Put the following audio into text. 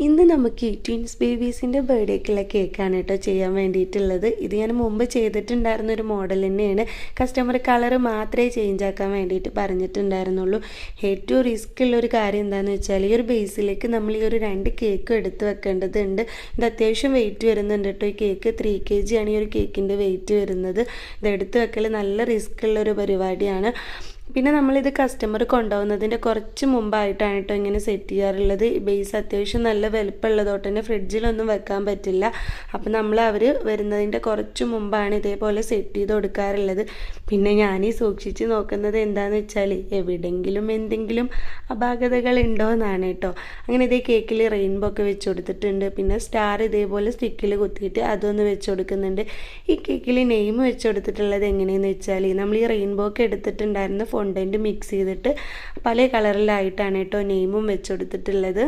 ഇന്ന് നമുക്ക് ട്വിൻസ് ബേബീസിൻ്റെ ബർത്ത്ഡേക്കുള്ള കേക്കാണ് കേട്ടോ ചെയ്യാൻ വേണ്ടിയിട്ടുള്ളത്. ഇത് ഞാൻ മുമ്പ് ചെയ്തിട്ടുണ്ടായിരുന്ന ഒരു മോഡൽ തന്നെയാണ്. കസ്റ്റമർ കളർ മാത്രമേ ചേഞ്ച് ആക്കാൻ വേണ്ടിയിട്ട് പറഞ്ഞിട്ടുണ്ടായിരുന്നുള്ളൂ. ഏറ്റവും റിസ്ക് ഉള്ളൊരു കാര്യം എന്താണെന്ന് വെച്ചാൽ ഈ ഒരു ബേസിലേക്ക് നമ്മൾ ഈ ഒരു 2 കേക്കും എടുത്ത് വെക്കേണ്ടതുണ്ട്. ഇത് അത്യാവശ്യം വെയിറ്റ് വരുന്നുണ്ട് കേട്ടോ. ഈ കേക്ക് 3 kg ആണ് ഈ ഒരു കേക്കിൻ്റെ വെയിറ്റ് വരുന്നത്. ഇത് എടുത്ത് വെക്കൽ നല്ല റിസ്ക് ഉള്ളൊരു പരിപാടിയാണ്. പിന്നെ നമ്മളിത് കസ്റ്റമർ കൊണ്ടുപോകുന്നതിൻ്റെ കുറച്ച് മുമ്പായിട്ടാണ് കേട്ടോ ഇങ്ങനെ സെറ്റ് ചെയ്യാറുള്ളത്. ബേസ് അത്യാവശ്യം നല്ല വലുപ്പമുള്ളതോട്ട് തന്നെ ഫ്രിഡ്ജിലൊന്നും വെക്കാൻ പറ്റില്ല. അപ്പോൾ നമ്മൾ അവർ വരുന്നതിൻ്റെ കുറച്ച് മുമ്പാണ് ഇതേപോലെ സെറ്റ് ചെയ്ത് കൊടുക്കാറുള്ളത്. പിന്നെ ഞാൻ ഈ സൂക്ഷിച്ച് നോക്കുന്നത് എന്താണെന്ന് വെച്ചാൽ എവിടെയെങ്കിലും എന്തെങ്കിലും അപാകതകൾ ഉണ്ടോ എന്നാണ് കേട്ടോ. അങ്ങനെ ഇതേ കേക്കിൽ റെയിൻബോ ഒക്കെ വെച്ച് കൊടുത്തിട്ടുണ്ട്. പിന്നെ സ്റ്റാർ ഇതേപോലെ സ്റ്റിക്കിൽ കുത്തിയിട്ട് അതൊന്ന് വെച്ച് കൊടുക്കുന്നുണ്ട്. ഈ കേക്കിൽ നെയിം വെച്ച് കൊടുത്തിട്ടുള്ളത് എങ്ങനെയെന്ന് വെച്ചാൽ നമ്മൾ ഈ റെയിൻബോ ഒക്കെ എടുത്തിട്ടുണ്ടായിരുന്ന ഫോണ്ടൻറ്റ് മിക്സ് ചെയ്തിട്ട് പല കളറിലായിട്ടാണ് കേട്ടോ നെയിമും വെച്ച് കൊടുത്തിട്ടുള്ളത്.